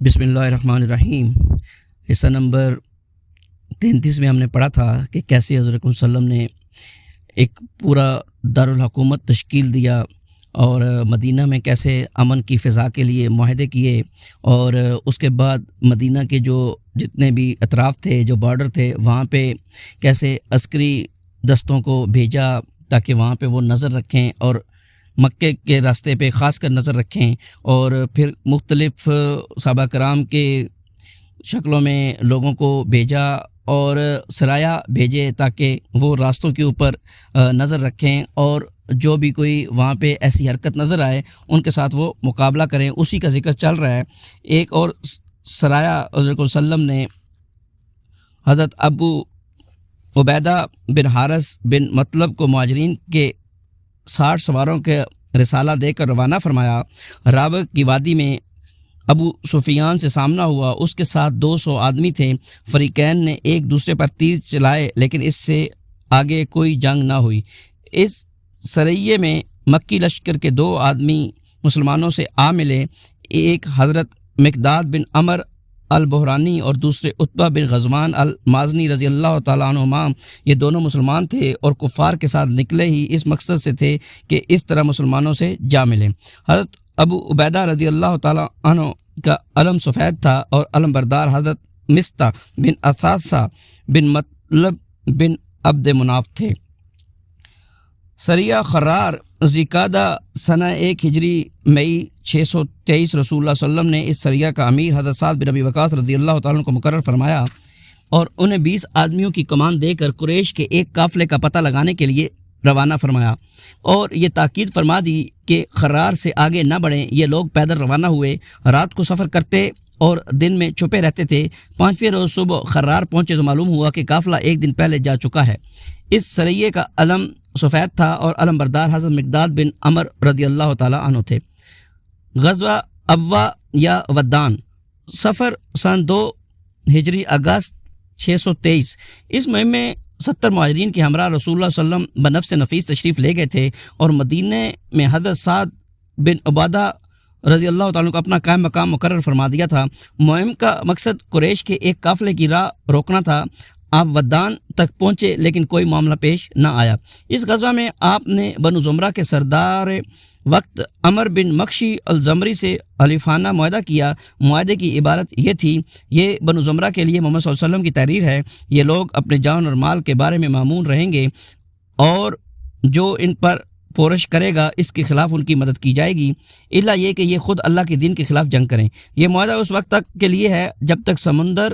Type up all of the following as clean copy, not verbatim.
بسم اللہ الرحمن الرحیم۔ حصہ نمبر 33 میں ہم نے پڑھا تھا کہ کیسے حضرت صلی اللہ علیہ وسلم نے ایک پورا دارالحکومت تشکیل دیا اور مدینہ میں کیسے امن کی فضا کے لیے معاہدے کیے، اور اس کے بعد مدینہ کے جو جتنے بھی اطراف تھے، جو بارڈر تھے، وہاں پہ کیسے عسکری دستوں کو بھیجا تاکہ وہاں پہ وہ نظر رکھیں اور مکے کے راستے پہ خاص کر نظر رکھیں، اور پھر مختلف صحابہ کرام کے شکلوں میں لوگوں کو بھیجا اور سرایہ بھیجے تاکہ وہ راستوں کے اوپر نظر رکھیں، اور جو بھی کوئی وہاں پہ ایسی حرکت نظر آئے ان کے ساتھ وہ مقابلہ کریں۔ اسی کا ذکر چل رہا ہے۔ ایک اور سرایہ حضرت صلی اللہ علیہ وسلم نے حضرت ابو عبیدہ بن حارث بن مطلب کو مہاجرین کے 60 سواروں کے رسالہ دے کر روانہ فرمایا۔ رابغ کی وادی میں ابو سفیان سے سامنا ہوا، اس کے ساتھ 200 آدمی تھے۔ فریقین نے ایک دوسرے پر تیر چلائے لیکن اس سے آگے کوئی جنگ نہ ہوئی۔ اس سریے میں مکی لشکر کے 2 آدمی مسلمانوں سے آ ملے، ایک حضرت مقداد بن عمر البحرانی اور دوسرے عتبہ بن غزوان المازنی رضی اللہ تعالیٰ عنہما۔ یہ دونوں مسلمان تھے اور کفار کے ساتھ نکلے ہی اس مقصد سے تھے کہ اس طرح مسلمانوں سے جا ملیں۔ حضرت ابو عبیدہ رضی اللہ تعالیٰ عنہ کا علم سفید تھا اور علم بردار حضرت مستہ بن اثاثہ بن مطلب بن عبد مناف تھے۔ سریہ خرار ذیقعدہ سنہ 1 ہجری مئی 623 رسول اللہ صلی اللہ علیہ وسلم نے اس سریہ کا امیر حضرت سعد بن ابی وقاص رضی اللہ تعالیٰ عنہ کو مقرر فرمایا اور انہیں 20 آدمیوں کی کمان دے کر قریش کے ایک قافلے کا پتہ لگانے کے لیے روانہ فرمایا، اور یہ تاکید فرما دی کہ خرار سے آگے نہ بڑھیں۔ یہ لوگ پیدل روانہ ہوئے، رات کو سفر کرتے اور دن میں چھپے رہتے تھے۔ 5ویں روز صبح خرار پہنچے تو معلوم ہوا کہ قافلہ ایک دن پہلے جا چکا ہے۔ اس سریے کا علم سفید تھا اور علم بردار حضرت مقداد بن عمر رضی اللہ تعالیٰ عنہ تھے۔ غزوہ ابوا یا ودان، سفر سن 2 ہجری اگست 623۔ اس مہم میں 70 مہاجرین کے ہمراہ رسول اللہ صلی اللہ علیہ وسلم بنفس نفیس تشریف لے گئے تھے، اور مدینہ میں حضرت سعد بن عبادہ رضی اللہ تعالیٰ عنہ کو اپنا قائم مقام مقرر فرما دیا تھا۔ مہم کا مقصد قریش کے ایک قافلے کی راہ روکنا تھا۔ آپ ودان تک پہنچے لیکن کوئی معاملہ پیش نہ آیا۔ اس غزوہ میں آپ نے بنو زمرہ کے سردار وقت عمر بن مخشی الزمری سے حلیفانہ معاہدہ کیا۔ معاہدے کی عبارت یہ تھی: یہ بنو زمرہ کے لیے محمد صلی اللہ علیہ وسلم کی تحریر ہے، یہ لوگ اپنے جان اور مال کے بارے میں مامون رہیں گے، اور جو ان پر پورش کرے گا اس کے خلاف ان کی مدد کی جائے گی، الا یہ کہ یہ خود اللہ کے دین کے خلاف جنگ کریں۔ یہ معاہدہ اس وقت تک کے لیے ہے جب تک سمندر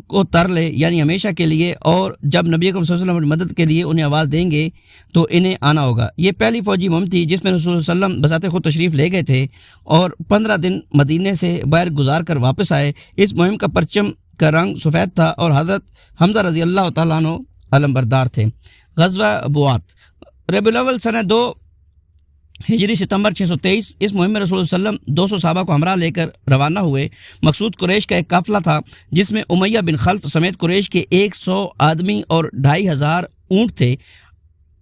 کو تر لے، یعنی ہمیشہ کے لیے، اور جب نبی اکرم صلی اللہ علیہ وسلم مدد کے لیے انہیں آواز دیں گے تو انہیں آنا ہوگا۔ یہ پہلی فوجی مہم تھی جس میں رسول اللہ صلی اللہ علیہ وسلم بذات خود تشریف لے گئے تھے اور 15 دن مدینے سے باہر گزار کر واپس آئے۔ اس مہم کا پرچم کا رنگ سفید تھا اور حضرت حمزہ رضی اللہ تعالیٰ عنہ علم بردار تھے۔ غزوہ بوات، ربیع الاول سنہ 2 ہجری ستمبر 623۔ اس مہم میں رسول اللہ صلی اللہ علیہ وسلم 200 صحابہ کو ہمراہ لے کر روانہ ہوئے۔ مقصود قریش کا ایک قافلہ تھا جس میں امیہ بن خلف سمیت قریش کے 100 آدمی اور 2500 اونٹ تھے۔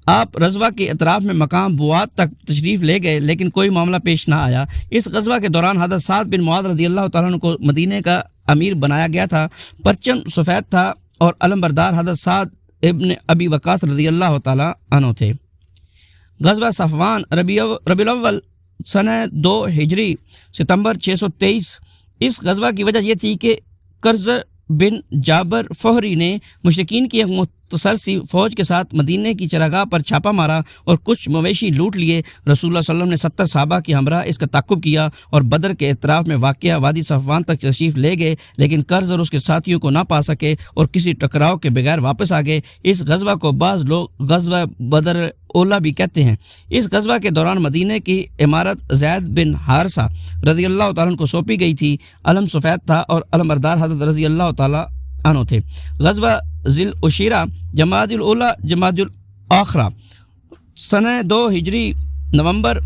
آپ رضوہ کے اطراف میں مقام بوات تک تشریف لے گئے لیکن کوئی معاملہ پیش نہ آیا۔ اس غزوہ کے دوران حضرت سعد بن معاذ رضی اللہ تعالیٰ عنہ کو مدینے کا امیر بنایا گیا تھا۔ پرچم سفید تھا اور علم بردار حضرت سعد ابن ابی وقاص رضی اللہ تعالیٰ عنہ تھے۔ غزوہ صفوان، ربیع الاول سنہ 2 ہجری ستمبر 623۔ اس غزوہ کی وجہ یہ تھی کہ قرظ بن جابر فہری نے مشرکین کی ایک مختصر سی فوج کے ساتھ مدینے کی چراگاہ پر چھاپا مارا اور کچھ مویشی لوٹ لیے۔ رسول اللہ صلی اللہ علیہ وسلم نے 70 صحابہ کی ہمراہ اس کا تعقب کیا اور بدر کے اطراف میں واقع وادی صفوان تک تشریف لے گئے، لیکن قرظ اور اس کے ساتھیوں کو نہ پا سکے اور کسی ٹکراؤ کے بغیر واپس آ گئے۔ اس غزوہ کو بعض لوگ غزوہ بدر اولا بھی کہتے ہیں۔ اس غزوہ کے دوران مدینہ کی عمارت زید بن حارثہ رضی اللہ تعالیٰ عنہ کو سونپی گئی تھی۔ علم سفید تھا اور علم بردار حضرت رضی اللہ تعالیٰ عنہ تھے۔ غزوہ ذی العشیرہ، جمادی الاولیٰ جمادی الاخرہ، سنہ 2 ہجری نومبر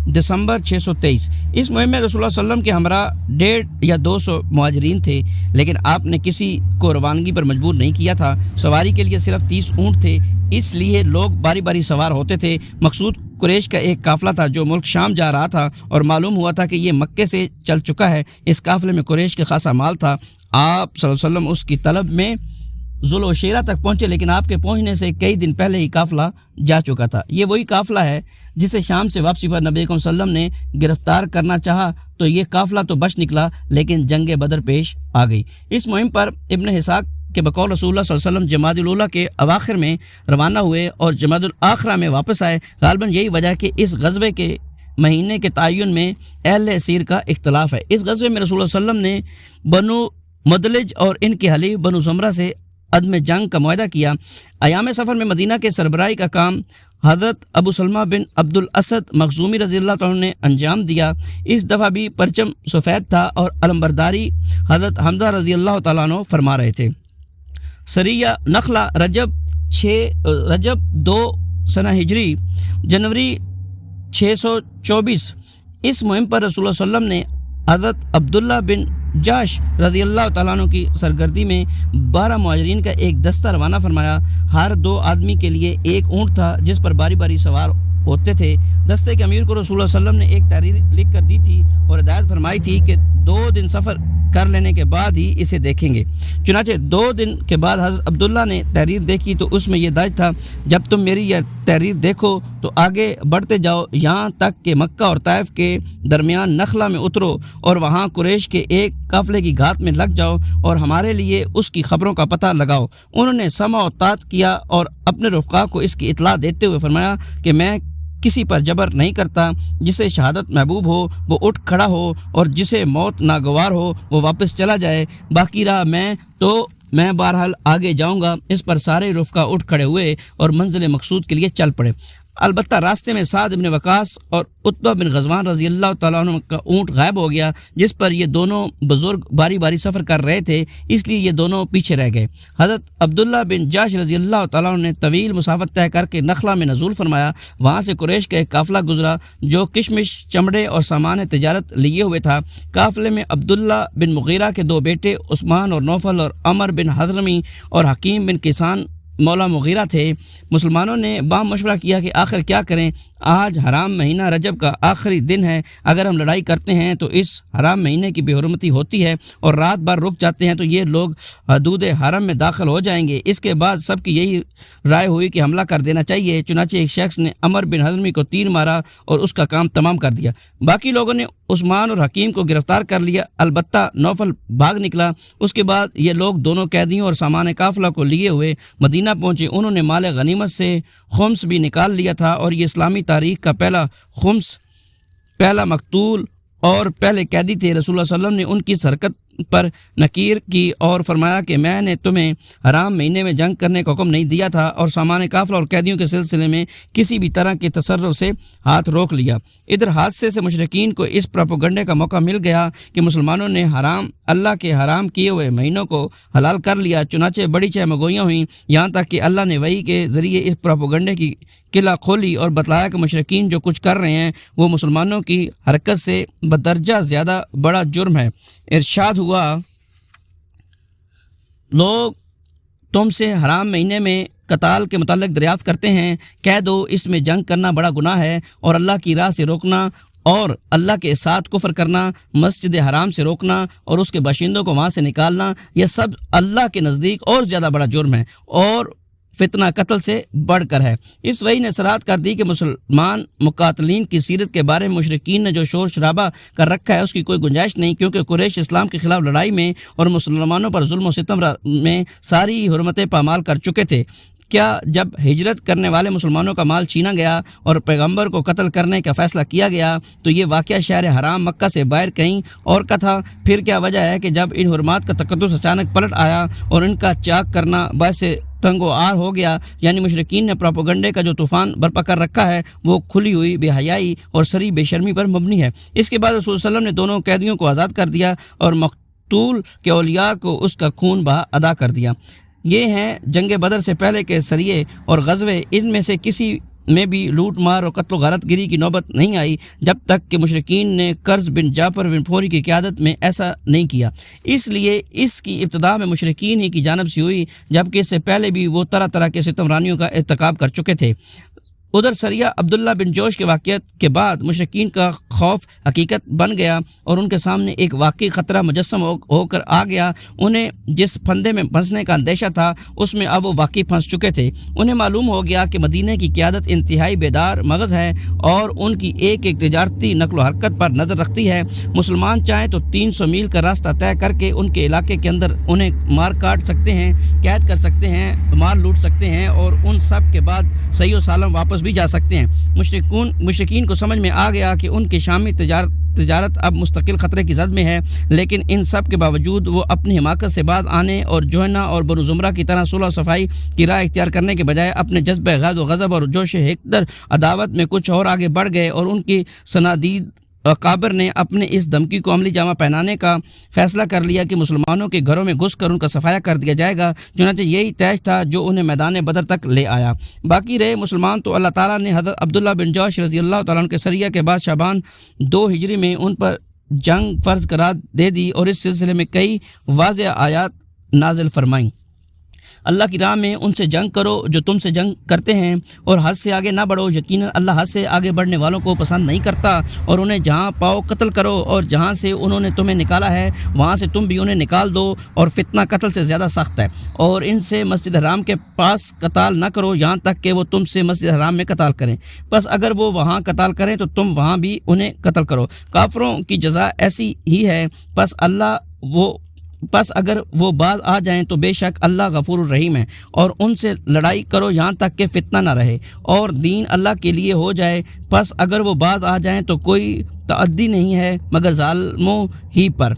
دسمبر 623۔ اس مہم میں رسول اللہ صلی اللہ علیہ وسلم کے ہمراہ 150 یا 200 مہاجرین تھے، لیکن آپ نے کسی کو روانگی پر مجبور نہیں کیا تھا۔ سواری کے لیے صرف 30 اونٹ تھے، اس لیے لوگ باری باری سوار ہوتے تھے۔ مقصود قریش کا ایک قافلہ تھا جو ملک شام جا رہا تھا، اور معلوم ہوا تھا کہ یہ مکے سے چل چکا ہے۔ اس قافلے میں قریش کا خاصا مال تھا۔ آپ صلی اللہ علیہ وسلم اس کی طلب میں ذوالشیرہ تک پہنچے، لیکن آپ کے پہنچنے سے کئی دن پہلے ہی قافلہ جا چکا تھا۔ یہ وہی قافلہ ہے جسے شام سے واپسی پر نبی اکرم صلی اللہ علیہ وسلم نے گرفتار کرنا چاہا، تو یہ قافلہ تو بچ نکلا، لیکن جنگ بدر پیش آ گئی۔ اس مہم پر ابن اسحاق کے بقول رسول اللہ صلی اللہ علیہ وسلم جمادی الاولیٰ کے اواخر میں روانہ ہوئے اور جمادی الاخرہ میں واپس آئے۔ غالباً یہی وجہ کہ اس غزوے کے مہینے کے تعین میں اہل اسیر کا اختلاف ہے۔ اس غزوے میں رسول اللہ صلی اللہ علیہ وسلم نے بنو مدلج اور ان کے حلیف بنو زمرہ سے عدم جنگ کا معاہدہ کیا۔ ایام سفر میں مدینہ کے سربراہی کا کام حضرت ابو سلمہ بن عبد الاسد مخزومی رضی اللہ عنہ نے انجام دیا۔ اس دفعہ بھی پرچم سفید تھا اور علمبرداری حضرت حمزہ رضی اللہ تعالیٰ عنہ فرما رہے تھے۔ سریہ نخلہ رجب 2 سنہ ہجری جنوری 624۔ اس مہم پر رسول اللہ صلی اللہ علیہ وسلم نے حضرت عبداللہ بن جاش رضی اللہ تعالیٰ عنہ کی سرگردی میں 12 مہاجرین کا ایک دستہ روانہ فرمایا۔ ہر 2 آدمی کے لیے ایک اونٹ تھا جس پر باری باری سوار ہوتے تھے۔ دستے کے امیر کو رسول اللہ صلی اللہ علیہ وسلم نے ایک تحریر لکھ کر دی تھی اور ہدایت فرمائی تھی کہ 2 دن سفر کر لینے کے بعد ہی اسے دیکھیں گے۔ چنانچہ 2 دن کے بعد حضرت عبداللہ نے تحریر دیکھی تو اس میں یہ درج تھا، جب تم میری یہ تحریر دیکھو تو آگے بڑھتے جاؤ یہاں تک کہ مکہ اور طائف کے درمیان نخلا میں اترو اور وہاں قریش کے ایک قافلے کی گھات میں لگ جاؤ اور ہمارے لیے اس کی خبروں کا پتہ لگاؤ۔ انہوں نے سمع و طاعت کیا اور اپنے رفقا کو اس کی اطلاع دیتے ہوئے فرمایا کہ میں کسی پر جبر نہیں کرتا، جسے شہادت محبوب ہو وہ اٹھ کھڑا ہو اور جسے موت ناگوار ہو وہ واپس چلا جائے، باقی رہا میں بہرحال آگے جاؤں گا۔ اس پر سارے رفقا اٹھ کھڑے ہوئے اور منزل مقصود کے لیے چل پڑے۔ البتہ راستے میں سعد بن وقاص اور عتبہ بن غزوان رضی اللہ تعالیٰ عنہ کا اونٹ غائب ہو گیا، جس پر یہ دونوں بزرگ باری باری سفر کر رہے تھے، اس لیے یہ دونوں پیچھے رہ گئے۔ حضرت عبداللہ بن جاش رضی اللہ تعالیٰ عنہ نے طویل مسافت طے کر کے نخلا میں نزول فرمایا۔ وہاں سے قریش کا ایک قافلہ گزرا جو کشمش، چمڑے اور سامان تجارت لیے ہوئے تھا۔ قافلے میں عبداللہ بن مغیرہ کے 2 بیٹے عثمان اور نوفل اور عمر بن حضرمی اور حکیم بن کیسان مولا مغیرہ تھے۔ مسلمانوں نے بام مشورہ کیا کہ آخر کیا کریں، آج حرام مہینہ رجب کا آخری دن ہے، اگر ہم لڑائی کرتے ہیں تو اس حرام مہینے کی بے حرمتی ہوتی ہے اور رات بھر رک جاتے ہیں تو یہ لوگ حدود حرم میں داخل ہو جائیں گے۔ اس کے بعد سب کی یہی رائے ہوئی کہ حملہ کر دینا چاہیے۔ چنانچہ ایک شخص نے عمر بن حضرمی کو تیر مارا اور اس کا کام تمام کر دیا۔ باقی لوگوں نے عثمان اور حکیم کو گرفتار کر لیا، البتہ نوفل بھاگ نکلا۔ اس کے بعد یہ لوگ دونوں قیدیوں اور سامان قافلہ کو لیے ہوئے مدینہ پہنچے۔ انہوں نے مال غنیمت سے خمس بھی نکال لیا تھا، اور یہ اسلامی تاریخ کا پہلا خمس، پہلا مقتول اور پہلے قیدی تھے۔ رسول اللہ صلی اللہ علیہ وسلم نے ان کی حرکت پر نکیر کی اور فرمایا کہ میں نے تمہیں حرام مہینے میں جنگ کرنے کا حکم نہیں دیا تھا، اور سامان قافلہ اور قیدیوں کے سلسلے میں کسی بھی طرح کے تصرف سے ہاتھ روک لیا۔ ادھر حادثے سے مشرکین کو اس پروپیگنڈے کا موقع مل گیا کہ مسلمانوں نے اللہ کے حرام کیے ہوئے مہینوں کو حلال کر لیا۔ چنانچہ بڑی چہمگوئیاں ہوئیں، یہاں تک کہ اللہ نے وحی کے ذریعے اس پروپیگنڈے کی قلعہ کھولی اور بتلایا کہ مشرکین جو کچھ کر رہے ہیں وہ مسلمانوں کی حرکت سے بدرجہ زیادہ بڑا جرم ہے۔ ارشاد ہوا، لوگ تم سے حرام مہینے میں قتال کے متعلق دریافت کرتے ہیں، کہہ دو اس میں جنگ کرنا بڑا گناہ ہے، اور اللہ کی راہ سے روکنا اور اللہ کے ساتھ کفر کرنا، مسجد حرام سے روکنا اور اس کے باشندوں کو وہاں سے نکالنا، یہ سب اللہ کے نزدیک اور زیادہ بڑا جرم ہے اور فتنہ قتل سے بڑھ کر ہے۔ اس وحی نے صراحت کر دی کہ مسلمان مقاتلین کی سیرت کے بارے میں مشرکین نے جو شور شرابہ کر رکھا ہے اس کی کوئی گنجائش نہیں، کیونکہ قریش اسلام کے خلاف لڑائی میں اور مسلمانوں پر ظلم و ستم میں ساری حرمتیں پامال کر چکے تھے۔ کیا جب ہجرت کرنے والے مسلمانوں کا مال چھینا گیا اور پیغمبر کو قتل کرنے کا فیصلہ کیا گیا تو یہ واقعہ شہر حرام مکہ سے باہر کہیں اور کا تھا؟ پھر کیا وجہ ہے کہ جب ان حرمات کا تقدس اچانک پلٹ آیا اور ان کا چاک کرنا باعث تنگ و آر ہو گیا، یعنی مشرکین نے پروپیگنڈے کا جو طوفان برپا کر رکھا ہے وہ کھلی ہوئی بے حیائی اور سری بے شرمی پر مبنی ہے۔ اس کے بعد رسول صلی اللہ علیہ وسلم نے دونوں قیدیوں کو آزاد کر دیا اور مقتول کے اولیاء کو اس کا خون بہا ادا کر دیا۔ یہ ہیں جنگ بدر سے پہلے کے سریے اور غزوے، ان میں سے کسی میں بھی لوٹ مار اور قتل و غارت گری کی نوبت نہیں آئی جب تک کہ مشرکین نے قرظ بن جعفر بن فوری کی قیادت میں ایسا نہیں کیا۔ اس لیے اس کی ابتدا میں مشرکین ہی کی جانب سے ہوئی، جبکہ اس سے پہلے بھی وہ طرح طرح کے ستم رانیوں کا ارتکاب کر چکے تھے۔ ادھر سریہ عبداللہ بن جوش کے واقعات کے بعد مشرکین کا خوف حقیقت بن گیا اور ان کے سامنے ایک واقعی خطرہ مجسم ہو کر آ گیا۔ انہیں جس پھندے میں پھنسنے کا اندیشہ تھا اس میں اب وہ واقعی پھنس چکے تھے۔ انہیں معلوم ہو گیا کہ مدینہ کی قیادت انتہائی بیدار مغز ہے اور ان کی ایک ایک تجارتی نقل و حرکت پر نظر رکھتی ہے۔ مسلمان چاہیں تو 300 میل کا راستہ طے کر کے ان کے علاقے کے اندر انہیں مار کاٹ سکتے ہیں، قید کر سکتے ہیں، مال لوٹ سکتے ہیں اور ان سب کے بعد صحیح و سالم واپس بھی جا سکتے ہیں۔ مشرکین کو سمجھ میں آ گیا کہ ان کی شامی تجارت اب مستقل خطرے کی زد میں ہے، لیکن ان سب کے باوجود وہ اپنی حماقت سے بعد آنے اور جوہنا اور بنو زمرہ کی طرح صلح و صفائی کی راہ اختیار کرنے کے بجائے اپنے جذبہ غضب و غضب اور جوش حقد عداوت میں کچھ اور آگے بڑھ گئے اور ان کی صنادید اکابر نے اپنے اس دھمکی کو عملی جامہ پہنانے کا فیصلہ کر لیا کہ مسلمانوں کے گھروں میں گھس کر ان کا صفایا کر دیا جائے گا۔ چنانچہ یہی تیش تھا جو انہیں میدان بدر تک لے آیا۔ باقی رہے مسلمان تو اللہ تعالیٰ نے حضرت عبداللہ بن جوش رضی اللہ تعالیٰ عنہ کے سریہ کے بعد شعبان 2 ہجری میں ان پر جنگ فرض قرار دے دی اور اس سلسلے میں کئی واضح آیات نازل فرمائیں۔ اللہ کی راہ میں ان سے جنگ کرو جو تم سے جنگ کرتے ہیں اور حد سے آگے نہ بڑھو، یقیناً اللہ حد سے آگے بڑھنے والوں کو پسند نہیں کرتا، اور انہیں جہاں پاؤ قتل کرو اور جہاں سے انہوں نے تمہیں نکالا ہے وہاں سے تم بھی انہیں نکال دو، اور فتنہ قتل سے زیادہ سخت ہے، اور ان سے مسجد حرام کے پاس قتال نہ کرو یہاں تک کہ وہ تم سے مسجد حرام میں قتال کریں، بس اگر وہ وہاں قتال کریں تو تم وہاں بھی انہیں قتل کرو، کافروں کی جزا ایسی ہی ہے، پس اگر وہ باز آ جائیں تو بے شک اللہ غفور الرحیم ہے، اور ان سے لڑائی کرو یہاں تک کہ فتنہ نہ رہے اور دین اللہ کے لیے ہو جائے، پس اگر وہ باز آ جائیں تو کوئی تعدی نہیں ہے مگر ظالموں ہی پر۔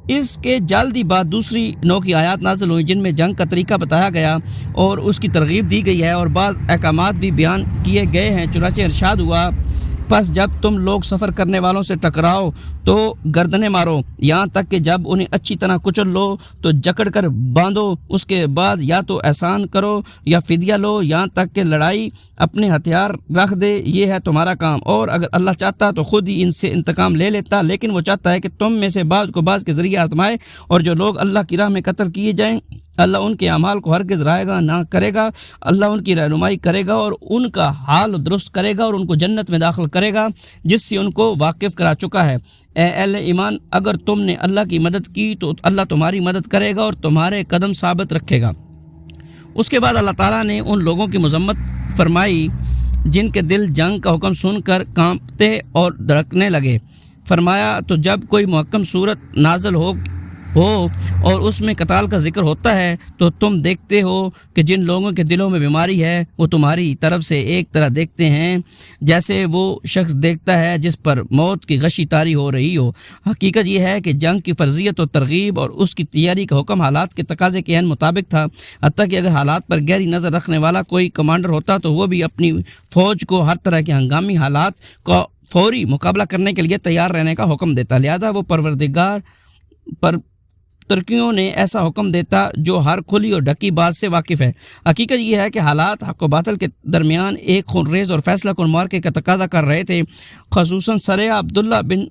اس کے جلدی بعد دوسری نوع کی آیات نازل ہوئی جن میں جنگ کا طریقہ بتایا گیا اور اس کی ترغیب دی گئی ہے اور بعض احکامات بھی بیان کیے گئے ہیں۔ چنانچہ ارشاد ہوا، پس جب تم لوگ سفر کرنے والوں سے ٹکراؤ تو گردنیں مارو یہاں تک کہ جب انہیں اچھی طرح کچل لو تو جکڑ کر باندھو، اس کے بعد یا تو احسان کرو یا فدیہ لو یہاں تک کہ لڑائی اپنے ہتھیار رکھ دے، یہ ہے تمہارا کام، اور اگر اللہ چاہتا تو خود ہی ان سے انتقام لے لیتا، لیکن وہ چاہتا ہے کہ تم میں سے بعض کو بعض کے ذریعے آزمائے، اور جو لوگ اللہ کی راہ میں قتل کیے جائیں اللہ ان کے اعمال کو ہرگز ضائع نہ کرے گا، اللہ ان کی رہنمائی کرے گا اور ان کا حال درست کرے گا اور ان کو جنت میں داخل کرے گا جس سے ان کو واقف کرا چکا ہے۔ اے اہل ایمان، اگر تم نے اللہ کی مدد کی تو اللہ تمہاری مدد کرے گا اور تمہارے قدم ثابت رکھے گا۔ اس کے بعد اللہ تعالیٰ نے ان لوگوں کی مذمت فرمائی جن کے دل جنگ کا حکم سن کر کانپتے اور دھڑکنے لگے۔ فرمایا، تو جب کوئی محکم صورت نازل ہو اور اس میں قتال کا ذکر ہوتا ہے تو تم دیکھتے ہو کہ جن لوگوں کے دلوں میں بیماری ہے وہ تمہاری طرف سے ایک طرح دیکھتے ہیں جیسے وہ شخص دیکھتا ہے جس پر موت کی غشی طاری ہو رہی ہو۔ حقیقت یہ ہے کہ جنگ کی فرضیت و ترغیب اور اس کی تیاری کا حکم حالات کے تقاضے کے عین مطابق تھا، حتیٰ کہ اگر حالات پر گہری نظر رکھنے والا کوئی کمانڈر ہوتا تو وہ بھی اپنی فوج کو ہر طرح کے ہنگامی حالات کا فوری مقابلہ کرنے کے لیے تیار رہنے کا حکم دیتا، لہذا وہ پروردگار پر ترکیوں نے ایسا حکم دیتا جو ہر کھلی اور ڈھکی بات سے واقف ہے۔ حقیقت یہ ہے کہ حالات حق و باطل کے درمیان ایک خونریز اور فیصلہ کن معرکے کا تقاضا کر رہے تھے، خصوصاً سریہ عبداللہ بن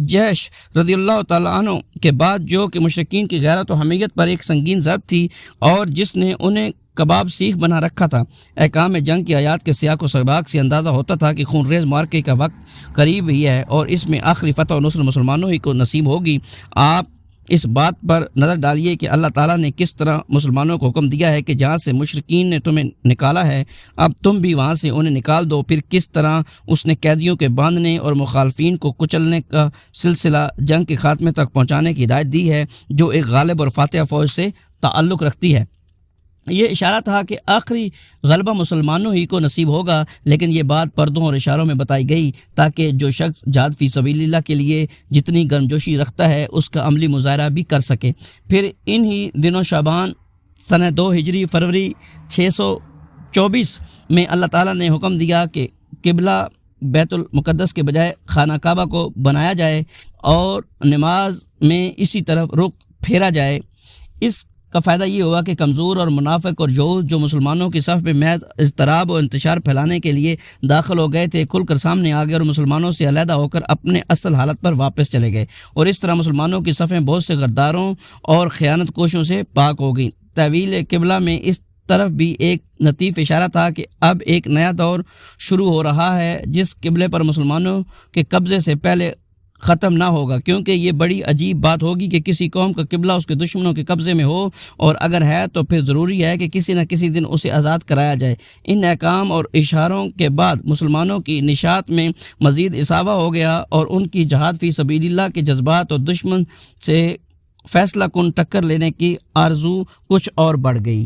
جیش رضی اللہ تعالیٰ عنہ کے بعد، جو کہ مشرکین کی غیرت و حمیت پر ایک سنگین ضرب تھی اور جس نے انہیں کباب سیخ بنا رکھا تھا۔ احکام جنگ کی آیات کے سیاق و سباق سے اندازہ ہوتا تھا کہ خونریز معرکے کا وقت قریب ہی ہے اور اس میں آخری فتح و نصر مسلمانوں ہی کو نصیب ہوگی۔ آپ اس بات پر نظر ڈالیے کہ اللہ تعالیٰ نے کس طرح مسلمانوں کو حکم دیا ہے کہ جہاں سے مشرکین نے تمہیں نکالا ہے اب تم بھی وہاں سے انہیں نکال دو، پھر کس طرح اس نے قیدیوں کے باندھنے اور مخالفین کو کچلنے کا سلسلہ جنگ کے خاتمے تک پہنچانے کی ہدایت دی ہے جو ایک غالب اور فاتح فوج سے تعلق رکھتی ہے۔ یہ اشارہ تھا کہ آخری غلبہ مسلمانوں ہی کو نصیب ہوگا، لیکن یہ بات پردوں اور اشاروں میں بتائی گئی تاکہ جو شخص جہاد فی سبیل اللہ کے لیے جتنی گرمجوشی رکھتا ہے اس کا عملی مظاہرہ بھی کر سکے۔ پھر انہی دنوں شعبان سنہ 2 ہجری فروری 624 میں اللہ تعالیٰ نے حکم دیا کہ قبلہ بیت المقدس کے بجائے خانہ کعبہ کو بنایا جائے اور نماز میں اسی طرف رخ پھیرا جائے۔ اس کا فائدہ یہ ہوا کہ کمزور اور منافق اور یہود جو مسلمانوں کی صف میں محض اضطراب اور انتشار پھیلانے کے لیے داخل ہو گئے تھے کھل کر سامنے آ گئے اور مسلمانوں سے علیحدہ ہو کر اپنے اصل حالت پر واپس چلے گئے، اور اس طرح مسلمانوں کی صفیں بہت سے غداروں اور خیانت کوشوں سے پاک ہو گئیں۔ تحویل قبلہ میں اس طرف بھی ایک لطیف اشارہ تھا کہ اب ایک نیا دور شروع ہو رہا ہے جس قبلے پر مسلمانوں کے قبضے سے پہلے ختم نہ ہوگا، کیونکہ یہ بڑی عجیب بات ہوگی کہ کسی قوم کا قبلہ اس کے دشمنوں کے قبضے میں ہو، اور اگر ہے تو پھر ضروری ہے کہ کسی نہ کسی دن اسے آزاد کرایا جائے۔ ان احکام اور اشاروں کے بعد مسلمانوں کی نشاط میں مزید اضافہ ہو گیا اور ان کی جہاد فی سبیل اللہ کے جذبات اور دشمن سے فیصلہ کن ٹکر لینے کی آرزو کچھ اور بڑھ گئی۔